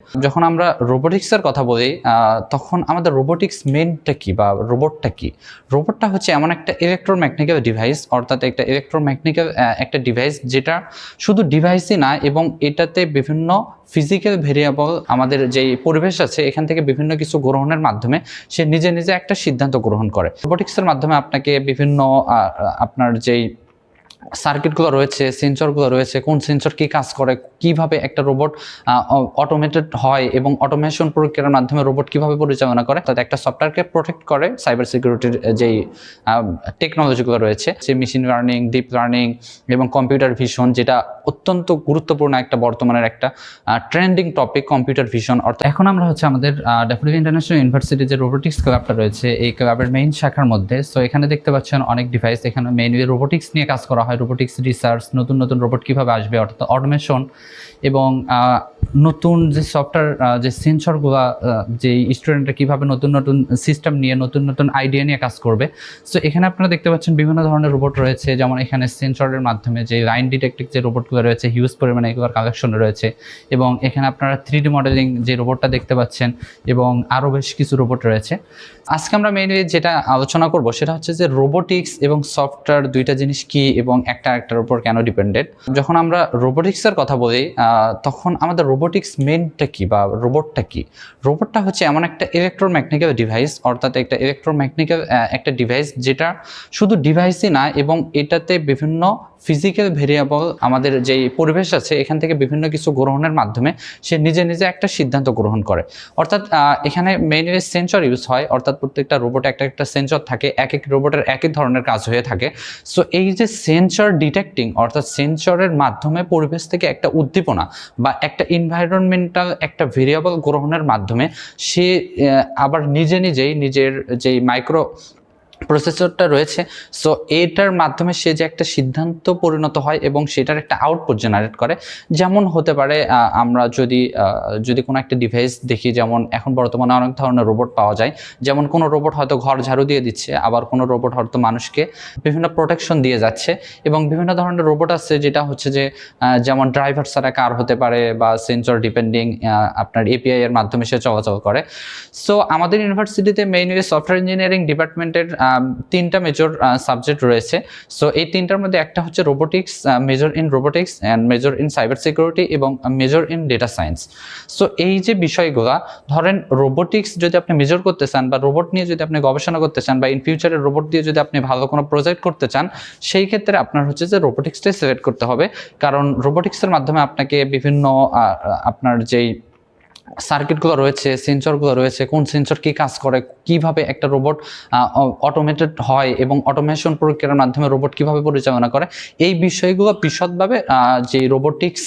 যখন আমরা রোবোটিক্সের কথা বলি তখন আমাদের রোবোটিক্স মেনটা কি বা রোবটটা কি? রোবটটা হচ্ছে এমন একটা ইলেকট্রোম্যাগনেটিক্যাল ডিভাইস, অর্থাৎ একটা ইলেকট্রোম্যাগনেটিক্যাল একটা ডিভাইস যেটা শুধু ডিভাইসই না এবং এটাতে বিভিন্ন ফিজিক্যাল ভেরিয়েবল আমাদের যেই পরিবেশ আছে এখান থেকে বিভিন্ন কিছু গ্রহণের মাধ্যমে সে নিজে নিজে একটা সিদ্ধান্ত গ্রহণ করে। রোবোটিক্সের মাধ্যমে আপনাকে বিভিন্ন আপনার যেই সার্কিটগুলো রয়েছে, সেন্সরগুলো রয়েছে, কোন সেন্সর কী কাজ করে, কিভাবে একটা রোবট অটোমেটেড হয় এবং অটোমেশন প্রক্রিয়ার মাধ্যমে রোবট কিভাবে পরিচালনা করে, তাতে একটা সফটওয়্যারকে প্রোটেক্ট করে সাইবার সিকিউরিটির যেই টেকনোলজিগুলো রয়েছে, সে মেশিন লার্নিং, ডিপ লার্নিং এবং কম্পিউটার ভিশন, যেটা অত্যন্ত গুরুত্বপূর্ণ একটা বর্তমানের একটা ট্রেন্ডিং টপিক কম্পিউটার ভিশন। অর্থাৎ এখন আমরা হচ্ছে আমাদের ডেফোডিল ইন্টারন্যাশনাল ইউনিভার্সিটি যে রোবোটিক্স ক্লাবটা রয়েছে এই ক্লাবের মেইন শাখার মধ্যে। সো এখানে দেখতে পাচ্ছেন অনেক ডিভাইস, এখানে মেইনলি রোবোটিক্স নিয়ে কাজ করা হয়, রোবোটিক্স রিসার্চ, নতুন নতুন রোবট কীভাবে আসবে, অর্থাৎ অটোমেশন এবং নতুন যে সফটওয়্যার যে সেন্সরগুলো যে স্টুডেন্টরা কীভাবে নতুন নতুন সিস্টেম নিয়ে নতুন নতুন আইডিয়া নিয়ে কাজ করবে। সো এখানে আপনারা দেখতে পাচ্ছেন বিভিন্ন ধরনের রোবট রয়েছে, যেমন এখানে সেন্সরের মাধ্যমে যে লাইন ডিটেক্টিভ যে রোবটগুলো রয়েছে হিউজ পরিমাণে এগুলোর কালেকশন রয়েছে, এবং এখানে আপনারা 3D মডেলিং যে রোবটটা দেখতে পাচ্ছেন এবং আরও বেশ কিছু রোবট রয়েছে। আজকে আমরা মেইনলি যেটা আলোচনা করব সেটা হচ্ছে যে রোবোটিক্স এবং সফটওয়্যার দুইটা জিনিস কি এবং একটা একটার উপর কেন ডিপেন্ডেন্ট। যখন আমরা রোবোটিক্সের কথা বলি তখন আমাদের রোবোটিক্স মেনটা কি বা রোবটটা কি? রোবটটা হচ্ছে এমন একটা ইলেকট্রোম্যাগনেটিক্যাল ডিভাইস, অর্থাৎ একটা ইলেকট্রোম্যাগনেটিক্যাল একটা ডিভাইস যেটা শুধু ডিভাইসই না এবং এটাতে বিভিন্ন ফিজিক্যাল ভেরিয়েবল আমাদের যেই পরিবেশ আছে এখান থেকে বিভিন্ন কিছু গ্রহণের মাধ্যমে সে নিজে নিজে একটা সিদ্ধান্ত গ্রহণ করে। অর্থাৎ এখানে মেইনলি সেন্সর ইউজ হয়, অর্থাৎ প্রত্যেকটা রোবটে একটা একটা সেন্সর থাকে, এক এক রোবটের এক এক ধরনের কাজ হয়ে থাকে। সো এই যে সেন্সর ডিটেক্টিং, অর্থাৎ সেন্সরের মাধ্যমে পরিবেশ থেকে একটা উদ্দীপনা বা একটা এনভায়রনমেন্টাল একটা ভেরিয়েবল গ্রহণের মাধ্যমে সে আবার নিজে নিজেই নিজের যেই মাইক্রো প্রসেসরটা রয়েছে, সো এটার মাধ্যমে সে যে একটা সিদ্ধান্ত পরিণত হয় এবং সেটার একটা আউটপুট জেনারেট করে। যেমন হতে পারে আমরা যদি কোনো একটা ডিভাইস দেখি, যেমন এখন বর্তমানে অনেক ধরনের রোবট পাওয়া যায়, যেমন কোনো রোবট হয়তো ঘর ঝাড়ু দিয়ে দিচ্ছে, আবার কোনো রোবট হয়তো মানুষকে বিভিন্ন প্রোটেকশন দিয়ে যাচ্ছে, এবং বিভিন্ন ধরনের রোবট আছে যেটা হচ্ছে যে যেমন ড্রাইভার ছাড়া কার হতে পারে বা সেন্সর ডিপেন্ডিং আপনার এপিআই এর মাধ্যমে সে চলাচল করে। সো আমাদের ইউনিভার্সিটিতে মেইনলি সফটওয়্যার ইঞ্জিনিয়ারিং ডিপার্টমেন্টের তিনটা মেজর সাবজেক্ট রয়েছে। সো এই তিনটার মধ্যে একটা হচ্ছে robotics, major in robotics and major in cyber security এবং major in data science. So এই যে বিষয়গুলো, ধরেন রোবোটিক্স যদি আপনি মেজর করতে চান বা রোবট নিয়ে যদি আপনি গবেষণা করতে চান বা ইন ফিউচারে রোবট দিয়ে যদি আপনি ভালো কোনো প্রজেক্ট করতে চান, সেই ক্ষেত্রে আপনার হচ্ছে যে রোবোটিক্সটাই সিলেক্ট করতে হবে। কারণ রোবোটিক্সের মাধ্যমে আপনাকে বিভিন্ন আপনার যেই সার্কিটগুলো রয়েছে, সেন্সরগুলো রয়েছে, কোন সেন্সর কী কাজ করে, কিভাবে একটা রোবট অটোমেটেড হয় এবং অটোমেশন প্রক্রিয়ার মাধ্যমে রোবট কিভাবে পরিচালনা করে, এই বিষয়গুলো বিশদভাবে যে রোবোটিক্স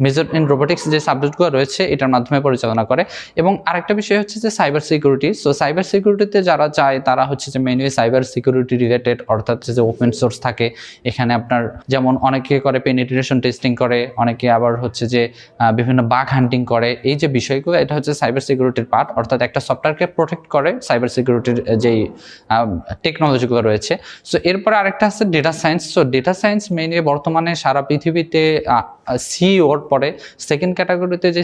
মেজর ইন রোবোটিক্স যে সাবজেক্টগুলো রয়েছে এটার মাধ্যমে পরিচালনা করে। এবং আরেকটা বিষয় হচ্ছে যে সাইবার সিকিউরিটি। সো সাইবার সিকিউরিটিতে যারা যায় তারা হচ্ছে যে মেইনলি সাইবার সিকিউরিটি রিলেটেড, অর্থাৎ যে ওপেন সোর্স থাকে, এখানে আপনার যেমন অনেকে করে পেনিট্রেশন টেস্টিং করে, অনেকে আবার হচ্ছে যে বিভিন্ন বাগ হান্টিং করে। এই যে বিষয়গুলো এটা হচ্ছে সাইবার সিকিউরিটির পার্ট, অর্থাৎ একটা সফটওয়্যারকে প্রোটেক্ট করে সাইবার সিকিউরিটির যেই টেকনোলজিগুলো রয়েছে। সো এরপরে আরেকটা আছে data science. So data science mainly বর্তমানে সারা পৃথিবীতে সিইওর পরে সেকেন্ড ক্যাটাগরিতে যে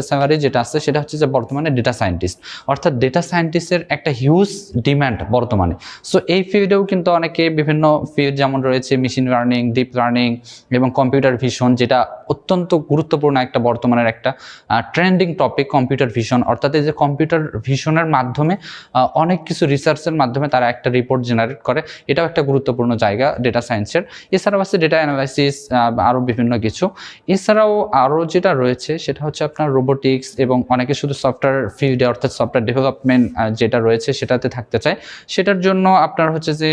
স্যালারি যেটা আছে সেটা হচ্ছে যে বর্তমানে ডেটা সায়েন্টিস্ট, অর্থাৎ ডেটা সায়েন্টিস্টের একটা হিউজ ডিম্যান্ড বর্তমানে। সো এই ফিল্ডেও কিন্তু অনেকে বিভিন্ন ফিল্ড যেমন রয়েছে মেশিন লার্নিং, ডিপ লার্নিং এবং কম্পিউটার ভিশন, যেটা অত্যন্ত গুরুত্বপূর্ণ একটা বর্তমানের একটা ট্রেন্ডিং টপিক কম্পিউটার ভিশন। অর্থাৎ এই যে কম্পিউটার ভিশনের মাধ্যমে অনেক কিছু রিসার্চের মাধ্যমে তারা একটা রিপোর্ট জেনারেট করে, এটাও একটা গুরুত্বপূর্ণ জায়গা ডেটা সায়েন্সের। এছাড়াও আছে ডেটা অ্যানালাইসিস, আরও বিভিন্ন কিছু। এছাড়াও আরও যেটা রয়েছে সেটা হচ্ছে আপনার রোবোটিক্স, এবং অনেকে শুধু সফটওয়্যার ফিল্ডে অর্থাৎ সফটওয়্যার ডেভেলপমেন্ট যেটা রয়েছে সেটাতে থাকতে চায়। সেটার জন্য আপনার হচ্ছে যে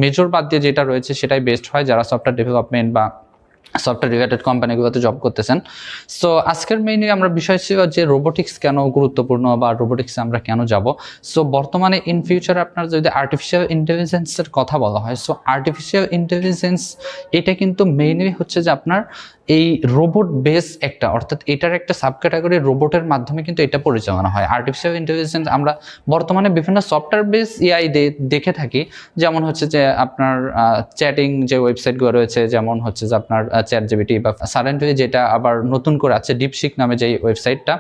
মেজর বাদ দিয়ে যেটা রয়েছে সেটাই বেস্ট হয়, যারা সফটওয়্যার ডেভেলপমেন্ট বা সফটওয়্যার রিলেটেড কোম্পানিগুলোতে জব করতেছেন। সো আজকের মেইনলি আমরা বিষয় ছিল যে রোবোটিক্স কেন গুরুত্বপূর্ণ বা রোবোটিক্সে আমরা কেন যাব। সো বর্তমানে ইন ফিউচারে আপনার যদি আর্টিফিশিয়াল ইন্টেলিজেন্সের কথা বলা হয়, সো আর্টিফিশিয়াল ইন্টেলিজেন্স এটা কিন্তু মেইনলি হচ্ছে যে আপনার এই রোবট বেস একটা, অর্থাৎ এটার একটা সাব ক্যাটাগরি রোবটের মাধ্যমে কিন্তু এটা পরিচালনা হয়। আর্টিফিশিয়াল ইন্টেলিজেন্স আমরা বর্তমানে বিভিন্ন সফটওয়্যার বেস এআই দেখে থাকি, যেমন হচ্ছে যে আপনার চ্যাটিং যে ওয়েবসাইটগুলো রয়েছে, যেমন হচ্ছে যে আপনার চ্যাট জিপিটি বা সারেন্টলি যেটা আবার নতুন করে আছে ডিপসিক নামে যে ওয়েবসাইটটা।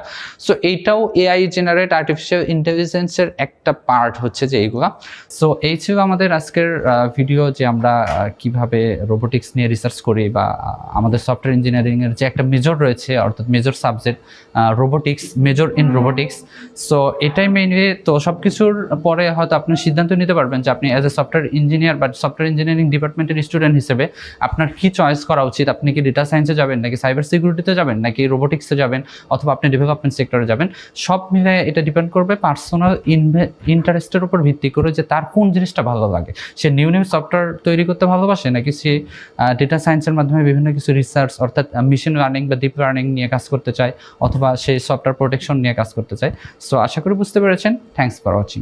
সো এইটাও এআই জেনারেট আর্টিফিশিয়াল ইন্টেলিজেন্সের একটা পার্ট হচ্ছে যে এইগুলা। সো এই ছিল আমাদের আজকের ভিডিও, যে আমরা কিভাবে রোবোটিক্স নিয়ে রিসার্চ করি, বা আমাদের সফটওয়্যার ইঞ্জিনিয়ারিংয়ের যে একটা মেজর রয়েছে, অর্থাৎ major subject robotics, major in robotics. So এটাই মেইনলি। তো সব কিছুর পরে হয়তো আপনি সিদ্ধান্ত নিতে পারবেন যে আপনি অ্যাজ এ সফটওয়্যার ইঞ্জিনিয়ার বা সফটওয়্যার ইঞ্জিনিয়ারিং ডিপার্টমেন্টের স্টুডেন্ট হিসেবে আপনার কি চয়েস করা উচিত। আপনি কি ডেটা সায়েন্সে যাবেন, নাকি সাইবার সিকিউরিটিতে যাবেন, নাকি রোবোটিক্সে যাবেন, অথবা আপনি ডেভেলপমেন্ট সেক্টরে যাবেন। সব মিলে এটা ডিপেন্ড করবে পার্সোনাল ইন্টারেস্টের উপর ভিত্তি করে, যে তার কোন জিনিসটা ভালো লাগে। সে নিউ সফটওয়্যার তৈরি করতে ভালোবাসে, নাকি সে ডেটা সায়েন্সের মাধ্যমে বিভিন্ন কিছু রিসার্চ, অর্থাৎ মেশিন লার্নিং বা ডিপ লার্নিং নিয়ে কাজ করতে চায়, অথবা সে সফটওয়্যার প্রোটেকশন নিয়ে কাজ করতে চায়। সো আশা করি বুঝতে পেরেছেন। Thanks for watching.